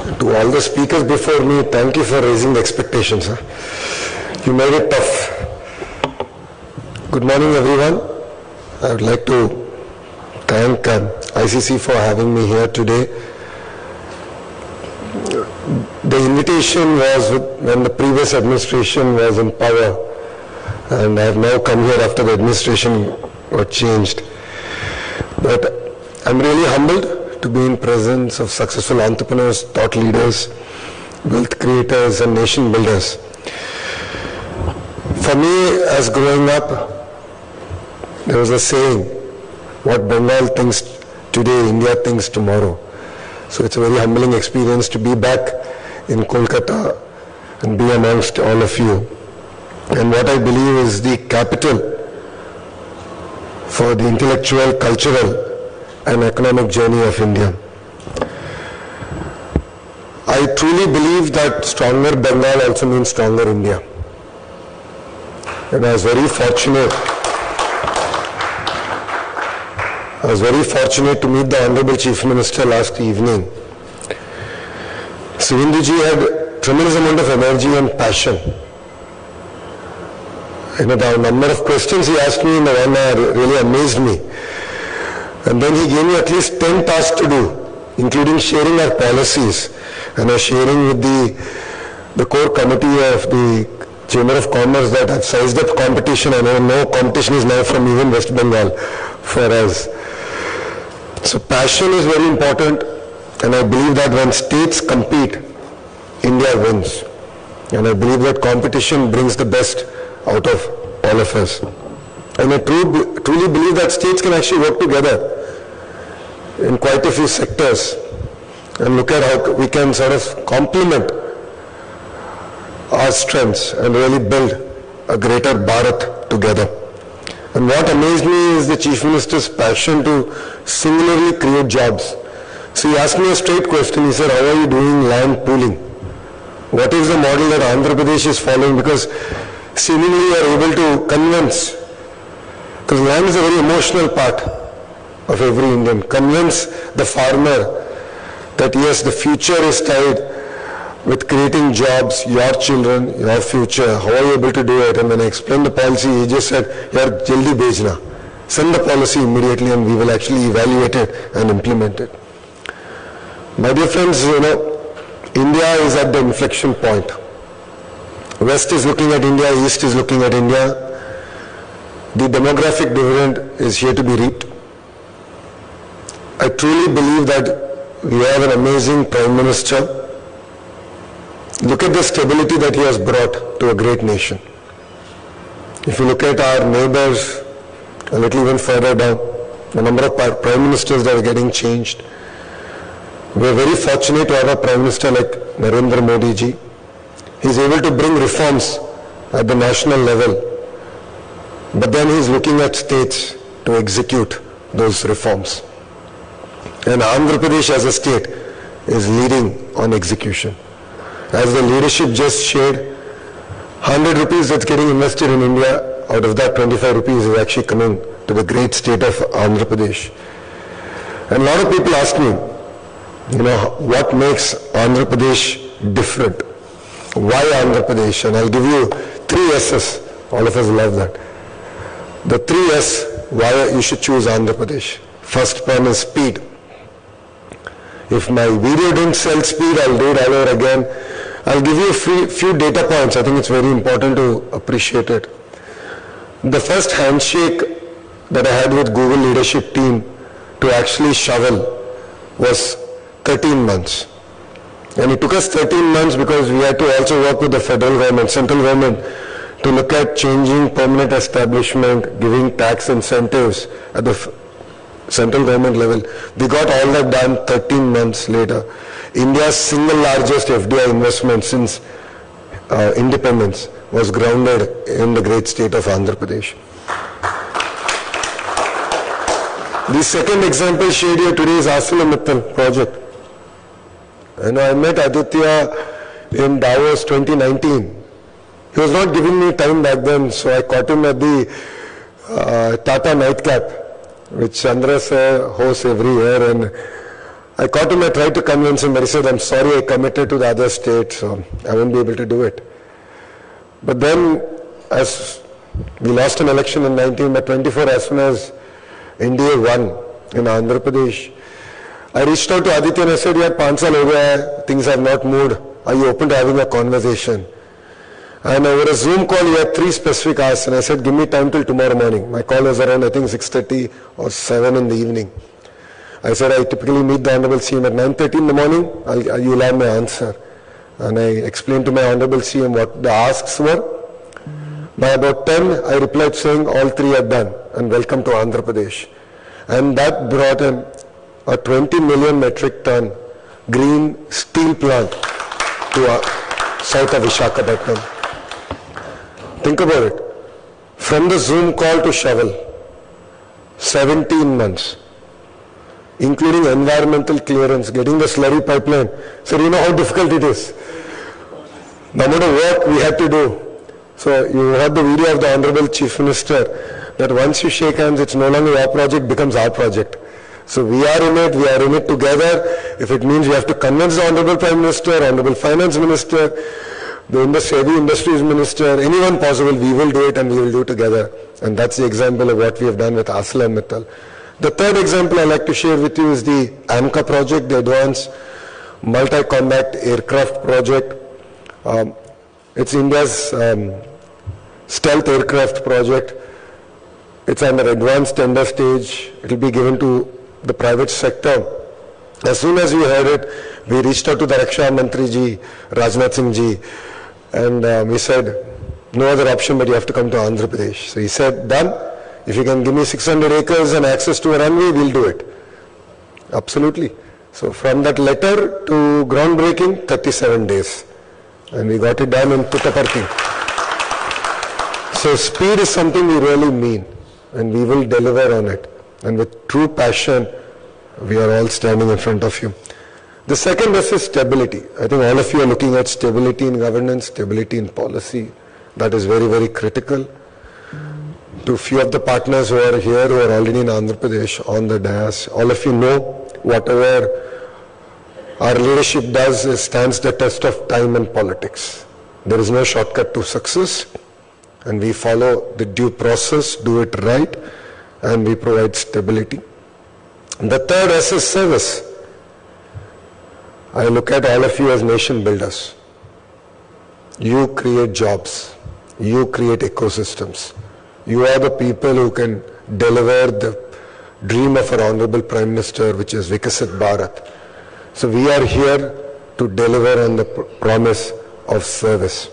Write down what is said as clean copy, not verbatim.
To all the speakers before me, thank you for raising the expectations. You made it tough. Good morning, everyone. I would like to thank ICC for having me here today. The invitation was when the previous administration was in power, and I have now come here after the administration got changed. But I'm really humbled to be in presence of successful entrepreneurs, thought leaders, wealth creators, and nation builders. For me, as growing up, there was a saying, what Bengal thinks today, India thinks tomorrow. So it's a very humbling experience to be back in Kolkata and be amongst all of you. And what I believe is the capital for the intellectual, cultural, and economic journey of India. I truly believe that stronger Bengal also means stronger India. And I was very fortunate to meet the Honorable Chief Minister last evening. Suvenduji had tremendous amount of energy and passion. The number of questions he asked me in the 1 hour really amazed me. And then he gave me at least 10 tasks to do, including sharing our policies. And I was sharing with the core committee of the Chamber of Commerce that I've sized up competition. I know competition is now from even West Bengal for us. So passion is very important, and I believe that when states compete, India wins. And I believe that competition brings the best out of all of us. And I truly believe that states can actually work together in quite a few sectors and look at how we can sort of complement our strengths and really build a greater Bharat together. And what amazed me is the Chief Minister's passion to singularly create jobs. So he asked me a straight question. He said, how are you doing land pooling? What is the model that Andhra Pradesh is following? Because seemingly you are able to convince, because land is a very emotional part of every Indian. Convince the farmer that yes, the future is tied with creating jobs, your children, your future. How are you able to do it? And when I explained the policy, he just said, yaar, jaldi bhejna. Send the policy immediately and we will actually evaluate it and implement it. My dear friends, India is at the inflection point. West is looking at India, East is looking at India. The demographic dividend is here to be reaped. I truly believe that we have an amazing Prime Minister. Look at the stability that he has brought to a great nation. If you look at our neighbors, a little even further down, the number of Prime Ministers that are getting changed. We are very fortunate to have a Prime Minister like Narendra Modi ji. He is able to bring reforms at the national level. But then he is looking at states to execute those reforms. And Andhra Pradesh as a state is leading on execution. As the leadership just shared, 100 rupees that's getting invested in India, out of that 25 rupees is actually coming to the great state of Andhra Pradesh. And a lot of people ask me, what makes Andhra Pradesh different? Why Andhra Pradesh? And I'll give you 3 S's. All of us love that. The 3 S, why you should choose Andhra Pradesh. First one is speed. If my video didn't sell speed, I'll do it all over again. I'll give you a few data points. I think it's very important to appreciate it. The first handshake that I had with Google leadership team to actually shovel was 13 months. And it took us 13 months because we had to also work with the federal government, central government, to look at changing permanent establishment, giving tax incentives at the central government level. We got all that done 13 months later. India's single largest FDI investment since independence was grounded in the great state of Andhra Pradesh. The second example shared here today is ArcelorMittal project. I met Aditya in Davos 2019. He was not giving me time back then, so I caught him at the Tata Nightcap, which Chandra sir hosts every year, and I caught him, I tried to convince him, but he said, I'm sorry, I committed to the other state, so I won't be able to do it. But then, as we lost an election in 1924, as soon as India won in Andhra Pradesh, I reached out to Aditya and I said, yaar, 5 saal ho gaya hai, things have not moved. Are you open to having a conversation? And over a Zoom call, he had 3 specific asks, and I said, give me time till tomorrow morning. My call was around, I think, 6:30 or 7 in the evening. I said, I typically meet the Honorable CM at 9:30 in the morning. You'll have my answer. And I explained to my Honorable CM what the asks were. By about 10, I replied saying, all 3 are done, and welcome to Andhra Pradesh. And that brought him a 20 million metric ton green steel plant to south of Visakhapatnam. Think about it. From the Zoom call to shovel, 17 months, including environmental clearance, getting the slurry pipeline. So you know how difficult it is. The amount of work we had to do. So you heard the video of the Honorable Chief Minister that once you shake hands, it's no longer your project, becomes our project. So we are in it together. If it means we have to convince the Honorable Prime Minister, Honorable Finance Minister, the Heavy Industries Minister, anyone possible, we will do it and we will do it together. And that's the example of what we have done with ArcelorMittal. The third example I'd like to share with you is the AMCA project, the Advanced Multi-Combat Aircraft project. It's India's stealth aircraft project. It's under advanced tender stage. It will be given to the private sector. As soon as we heard it, we reached out to the Raksha Mantri ji, Rajnath Singh ji, and we said, no other option but you have to come to Andhra Pradesh. So he said, done. If you can give me 600 acres and access to a runway, we'll do it. Absolutely. So from that letter to groundbreaking, 37 days. And we got it done in Puttaparthi. So speed is something we really mean, and we will deliver on it. And with true passion, we are all standing in front of you. The second is stability. I think all of you are looking at stability in governance, stability in policy. That is very, very critical. To few of the partners who are here, who are already in Andhra Pradesh, on the dais, all of you know whatever our leadership does stands the test of time and politics. There is no shortcut to success, and we follow the due process, do it right, and we provide stability. And the third S is service. I look at all of you as nation builders. You create jobs. You create ecosystems. You are the people who can deliver the dream of our Honorable Prime Minister, which is Vikasit Bharat. So we are here to deliver on the promise of service.